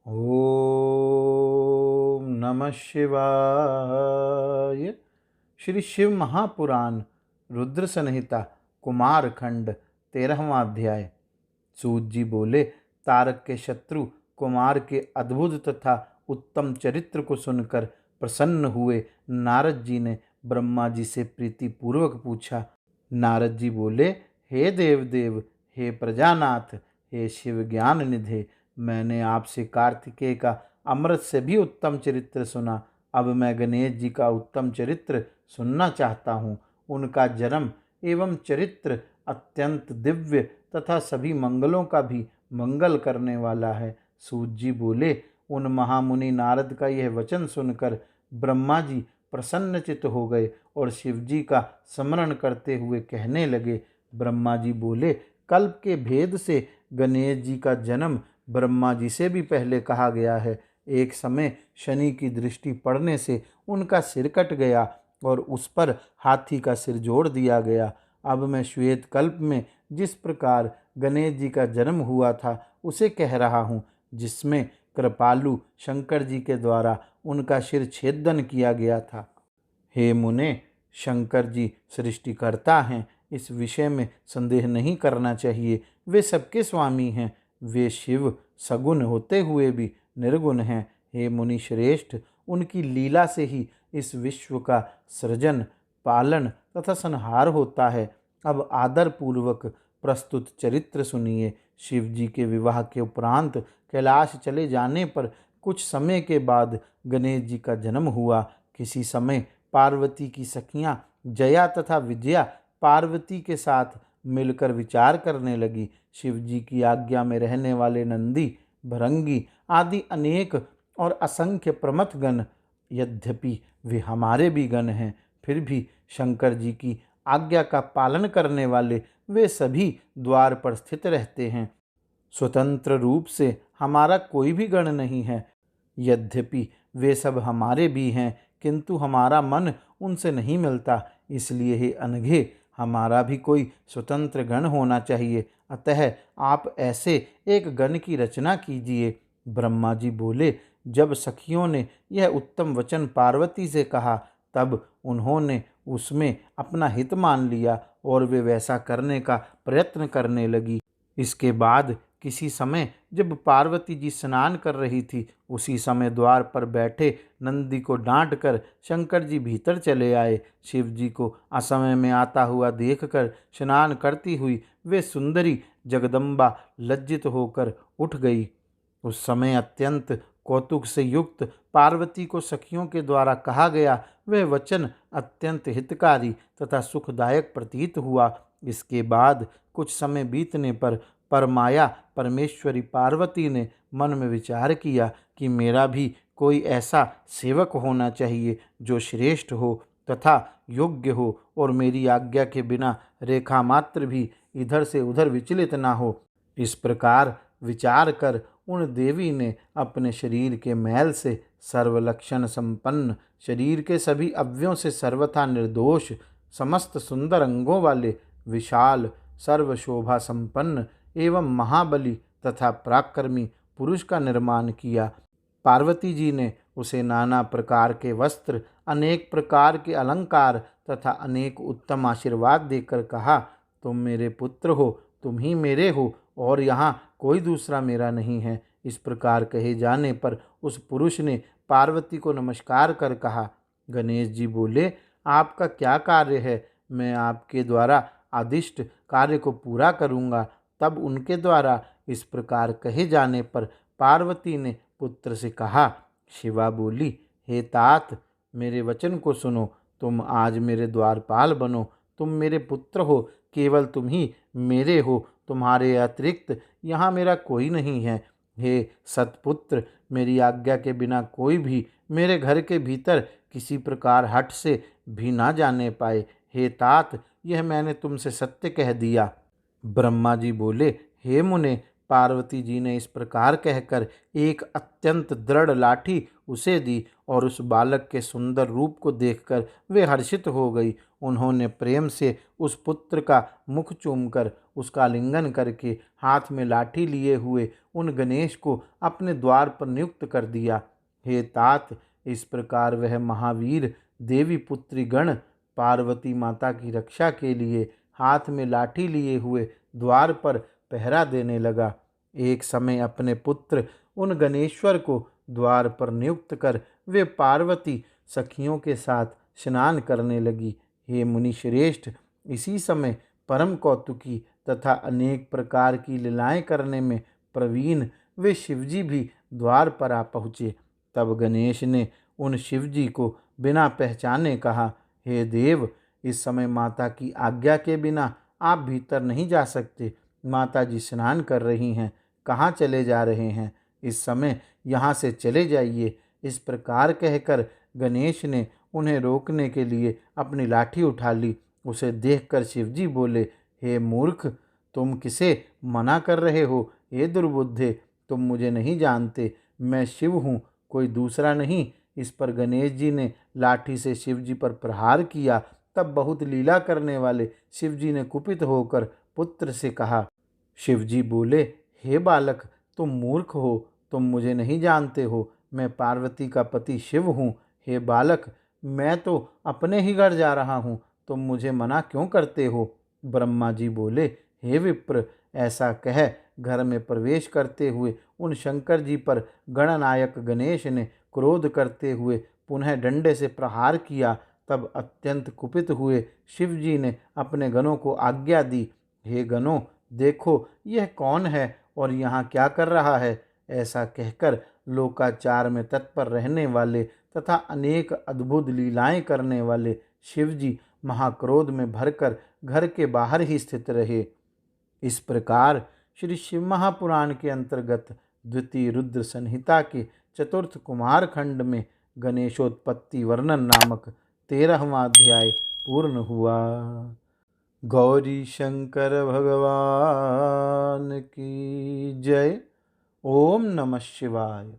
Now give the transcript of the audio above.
ओम नमः शिवाय। श्री शिव महापुराण रुद्र संहिता कुमार खंड 13वां अध्याय। सूत जी बोले, तारक के शत्रु कुमार के अद्भुत तथा उत्तम चरित्र को सुनकर प्रसन्न हुए नारद जी ने ब्रह्मा जी से प्रीतिपूर्वक पूछा। नारद जी बोले, हे देवदेव, हे प्रजानाथ, हे शिव ज्ञान निधे, मैंने आपसे कार्तिकेय का अमृत से भी उत्तम चरित्र सुना। अब मैं गणेश जी का उत्तम चरित्र सुनना चाहता हूँ। उनका जन्म एवं चरित्र अत्यंत दिव्य तथा सभी मंगलों का भी मंगल करने वाला है। सूत जी बोले, उन महामुनि नारद का यह वचन सुनकर ब्रह्मा जी प्रसन्नचित्त हो गए और शिव जी का स्मरण करते हुए कहने लगे। ब्रह्मा जी बोले, कल्प के भेद से गणेश जी का जन्म ब्रह्मा जी से भी पहले कहा गया है। एक समय शनि की दृष्टि पड़ने से उनका सिर कट गया और उस पर हाथी का सिर जोड़ दिया गया। अब मैं श्वेत कल्प में जिस प्रकार गणेश जी का जन्म हुआ था उसे कह रहा हूँ, जिसमें कृपालु शंकर जी के द्वारा उनका सिर छेदन किया गया था। हे मुने, शंकर जी सृष्टिकर्ता हैं, इस विषय में संदेह नहीं करना चाहिए। वे सबके स्वामी हैं। वे शिव सगुण होते हुए भी निर्गुण हैं। हे मुनि श्रेष्ठ, उनकी लीला से ही इस विश्व का सृजन, पालन तथा संहार होता है। अब आदर पूर्वक प्रस्तुत चरित्र सुनिए। शिव जी के विवाह के उपरांत कैलाश चले जाने पर कुछ समय के बाद गणेश जी का जन्म हुआ। किसी समय पार्वती की सखियां जया तथा विजया पार्वती के साथ मिलकर विचार करने लगी। शिव जी की आज्ञा में रहने वाले नंदी, भृंगी आदि अनेक और असंख्य प्रमथ गण, यद्यपि वे हमारे भी गण हैं, फिर भी शंकर जी की आज्ञा का पालन करने वाले वे सभी द्वार पर स्थित रहते हैं। स्वतंत्र रूप से हमारा कोई भी गण नहीं है। यद्यपि वे सब हमारे भी हैं, किंतु हमारा मन उनसे नहीं मिलता। इसलिए हे अनघे, हमारा भी कोई स्वतंत्र गण होना चाहिए। अतः आप ऐसे एक गण की रचना कीजिए। ब्रह्मा जी बोले, जब सखियों ने यह उत्तम वचन पार्वती से कहा, तब उन्होंने उसमें अपना हित मान लिया और वे वैसा करने का प्रयत्न करने लगी। इसके बाद किसी समय जब पार्वती जी स्नान कर रही थी, उसी समय द्वार पर बैठे नंदी को डांट कर शंकर जी भीतर चले आए। शिव जी को असमय में आता हुआ देखकर स्नान करती हुई वे सुंदरी जगदम्बा लज्जित होकर उठ गई। उस समय अत्यंत कौतुक से युक्त पार्वती को सखियों के द्वारा कहा गया वह वचन अत्यंत हितकारी तथा सुखदायक प्रतीत हुआ। इसके बाद कुछ समय बीतने पर परमाया परमेश्वरी पार्वती ने मन में विचार किया कि मेरा भी कोई ऐसा सेवक होना चाहिए जो श्रेष्ठ हो तथा योग्य हो और मेरी आज्ञा के बिना रेखा मात्र भी इधर से उधर विचलित ना हो। इस प्रकार विचार कर उन देवी ने अपने शरीर के मैल से सर्वलक्षण संपन्न, शरीर के सभी अवयवों से सर्वथा निर्दोष, समस्त सुंदर अंगों वाले, विशाल, सर्वशोभा संपन्न एवं महाबली तथा पराक्रमी पुरुष का निर्माण किया। पार्वती जी ने उसे नाना प्रकार के वस्त्र, अनेक प्रकार के अलंकार तथा अनेक उत्तम आशीर्वाद देकर कहा, तुम मेरे पुत्र हो, तुम ही मेरे हो और यहाँ कोई दूसरा मेरा नहीं है। इस प्रकार कहे जाने पर उस पुरुष ने पार्वती को नमस्कार कर कहा। गणेश जी बोले, आपका क्या कार्य है? मैं आपके द्वारा आदिष्ट कार्य को पूरा करूँगा। तब उनके द्वारा इस प्रकार कहे जाने पर पार्वती ने पुत्र से कहा। शिवा बोली, हे तात, मेरे वचन को सुनो। तुम आज मेरे द्वारपाल बनो। तुम मेरे पुत्र हो, केवल तुम ही मेरे हो, तुम्हारे अतिरिक्त यहाँ मेरा कोई नहीं है। हे सतपुत्र, मेरी आज्ञा के बिना कोई भी मेरे घर के भीतर किसी प्रकार हट से भी ना जाने पाए। हे तात, यह मैंने तुमसे सत्य कह दिया। ब्रह्मा जी बोले, हे मुने, पार्वती जी ने इस प्रकार कहकर एक अत्यंत दृढ़ लाठी उसे दी और उस बालक के सुंदर रूप को देखकर वे हर्षित हो गई। उन्होंने प्रेम से उस पुत्र का मुख चूमकर उसका आलिंगन करके हाथ में लाठी लिए हुए उन गणेश को अपने द्वार पर नियुक्त कर दिया। हे तात, इस प्रकार वह महावीर देवी पुत्री गण पार्वती माता की रक्षा के लिए हाथ में लाठी लिए हुए द्वार पर पहरा देने लगा। एक समय अपने पुत्र उन गणेश्वर को द्वार पर नियुक्त कर वे पार्वती सखियों के साथ स्नान करने लगी। हे मुनि श्रेष्ठ, इसी समय परम कौतुकी तथा अनेक प्रकार की लीलाएं करने में प्रवीण वे शिवजी भी द्वार पर आ पहुँचे। तब गणेश ने उन शिवजी को बिना पहचाने कहा, हे देव, इस समय माता की आज्ञा के बिना आप भीतर नहीं जा सकते। माता जी स्नान कर रही हैं, कहाँ चले जा रहे हैं? इस समय यहाँ से चले जाइए। इस प्रकार कहकर गणेश ने उन्हें रोकने के लिए अपनी लाठी उठा ली। उसे देखकर शिवजी बोले, हे मूर्ख, तुम किसे मना कर रहे हो? हे दुर्बुद्धे, तुम मुझे नहीं जानते, मैं शिव हूँ, कोई दूसरा नहीं। इस पर गणेश जी ने लाठी से शिवजी पर प्रहार किया। तब बहुत लीला करने वाले शिवजी ने कुपित होकर पुत्र से कहा। शिवजी बोले, हे बालक, तुम मूर्ख हो, तुम मुझे नहीं जानते हो, मैं पार्वती का पति शिव हूँ। हे बालक, मैं तो अपने ही घर जा रहा हूँ, तुम मुझे मना क्यों करते हो? ब्रह्मा जी बोले, हे विप्र, ऐसा कह घर में प्रवेश करते हुए उन शंकर जी पर गणनायक गणेश ने क्रोध करते हुए पुनः डंडे से प्रहार किया। तब अत्यंत कुपित हुए शिव जी ने अपने गणों को आज्ञा दी, हे गणों, देखो यह कौन है और यहाँ क्या कर रहा है? ऐसा कहकर लोकाचार में तत्पर रहने वाले तथा अनेक अद्भुत लीलाएं करने वाले शिवजी महाक्रोध में भरकर घर के बाहर ही स्थित रहे। इस प्रकार श्री शिव महापुराण के अंतर्गत द्वितीय रुद्र संहिता के चतुर्थ कुमार खंड में गणेशोत्पत्ति वर्णन नामक 13वां अध्याय पूर्ण हुआ। गौरी शंकर भगवान की जय। ओम नमः शिवाय।